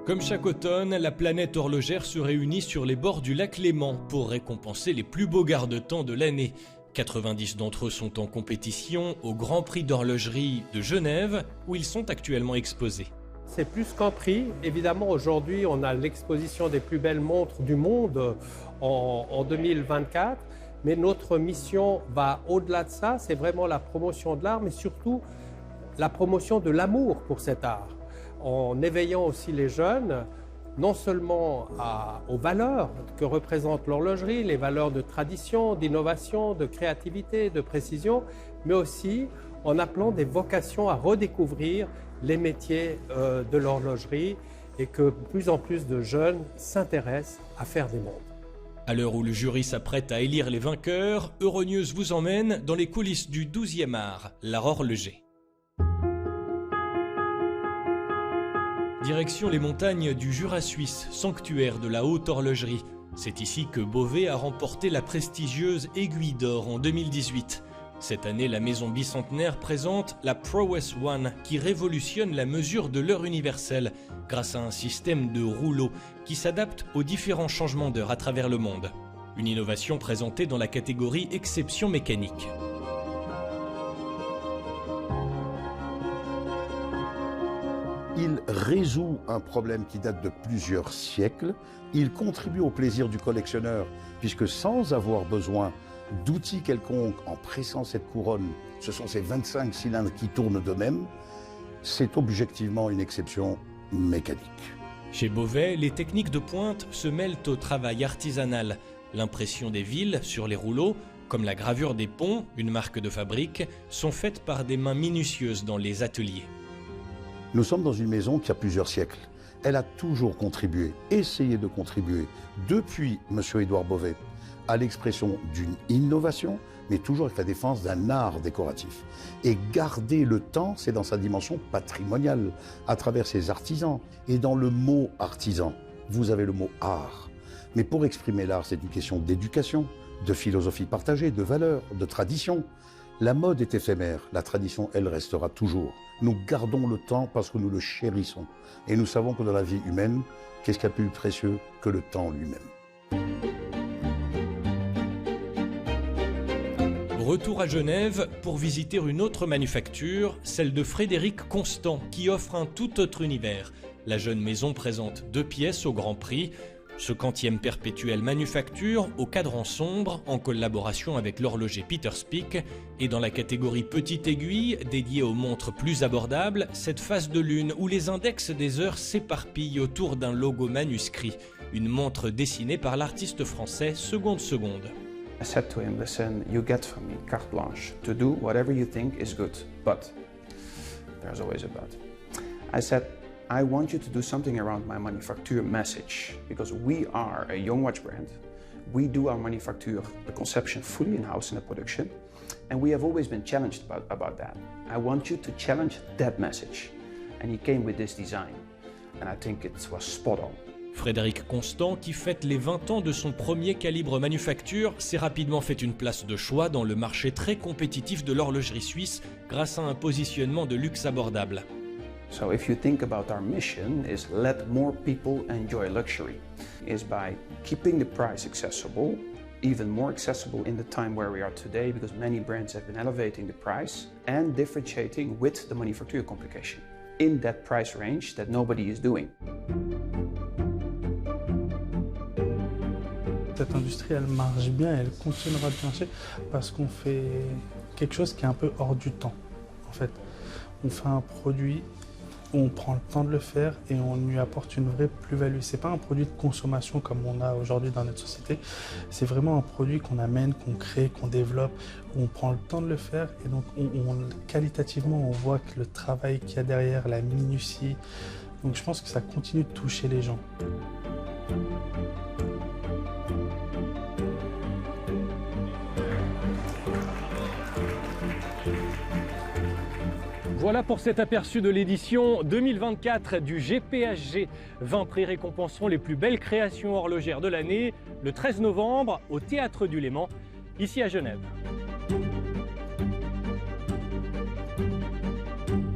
Comme chaque automne, la planète horlogère se réunit sur les bords du lac Léman pour récompenser les plus beaux garde-temps de l'année. 90 d'entre eux sont en compétition au Grand Prix d'horlogerie de Genève, où ils sont actuellement exposés. C'est plus qu'un prix. Évidemment, aujourd'hui, on a l'exposition des plus belles montres du monde en 2024. Mais notre mission va au-delà de ça. C'est vraiment la promotion de l'art, mais surtout la promotion de l'amour pour cet art. En éveillant aussi les jeunes, non seulement aux valeurs que représente l'horlogerie, les valeurs de tradition, d'innovation, de créativité, de précision, mais aussi en appelant des vocations à redécouvrir les métiers de l'horlogerie et que plus en plus de jeunes s'intéressent à faire des montres. À l'heure où le jury s'apprête à élire les vainqueurs, Euronews vous emmène dans les coulisses du 12e art, l'art horloger. Direction les montagnes du Jura suisse, sanctuaire de la haute horlogerie. C'est ici que Bovet a remporté la prestigieuse Aiguille d'Or en 2018. Cette année, la maison bicentenaire présente la ProWest One qui révolutionne la mesure de l'heure universelle grâce à un système de rouleaux qui s'adapte aux différents changements d'heure à travers le monde. Une innovation présentée dans la catégorie exception mécanique. Il résout un problème qui date de plusieurs siècles. Il contribue au plaisir du collectionneur, puisque sans avoir besoin d'outils quelconques, en pressant cette couronne, ce sont ces 25 cylindres qui tournent d'eux-mêmes, c'est objectivement une exception mécanique. Chez Bovet, les techniques de pointe se mêlent au travail artisanal. L'impression des villes sur les rouleaux, comme la gravure des ponts, une marque de fabrique, sont faites par des mains minutieuses dans les ateliers. Nous sommes dans une maison qui a plusieurs siècles. Elle a toujours contribué, essayé de contribuer, depuis M. Édouard Bovet, à l'expression d'une innovation, mais toujours avec la défense d'un art décoratif. Et garder le temps, c'est dans sa dimension patrimoniale, à travers ses artisans. Et dans le mot artisan, vous avez le mot art. Mais pour exprimer l'art, c'est une question d'éducation, de philosophie partagée, de valeurs, de tradition. La mode est éphémère, la tradition, elle, restera toujours. Nous gardons le temps parce que nous le chérissons. Et nous savons que dans la vie humaine, qu'est-ce qu'il y a de plus précieux que le temps lui-même? Retour à Genève pour visiter une autre manufacture, celle de Frédéric Constant, qui offre un tout autre univers. La jeune maison présente 2 pièces au Grand Prix. Ce quantième perpétuel manufacture au cadran sombre en collaboration avec l'horloger Peter Spiek et dans la catégorie petite aiguille dédiée aux montres plus abordables, cette face de lune où les index des heures s'éparpillent autour d'un logo manuscrit, une montre dessinée par l'artiste français Seconde Seconde. I said to him, listen, you get from me carte blanche to do whatever you think is good, but there's always a but. I said, I want you to do something around my manufacture message, because we are a young watch brand. We do our manufacture, the conception fully in-house in the production, and we have always been challenged about that. I want you to challenge that message. And he came with this design, and I think it was spot on. Frédéric Constant, qui fête les 20 ans de son premier calibre manufacture, s'est rapidement fait une place de choix dans le marché très compétitif de l'horlogerie suisse grâce à un positionnement de luxe abordable. So if you think about our mission is let more people enjoy luxury, is by keeping the price accessible, even more accessible in the time where we are today, because many brands have been elevating the price and differentiating with the manufacture complication in that price range that nobody is doing. Cette industrie, elle marche bien et elle continuera de marcher parce qu'on fait quelque chose qui est un peu hors du temps. En fait, on fait un produit, on prend le temps de le faire et on lui apporte une vraie plus-value. C'est pas un produit de consommation comme on a aujourd'hui dans notre société. C'est vraiment un produit qu'on amène, qu'on crée, qu'on développe, où on prend le temps de le faire et donc qualitativement, on voit que le travail qu'il y a derrière, la minutie. Donc je pense que ça continue de toucher les gens. Voilà pour cet aperçu de l'édition 2024 du GPHG. 20 prix récompenseront les plus belles créations horlogères de l'année, le 13 novembre au Théâtre du Léman, ici à Genève.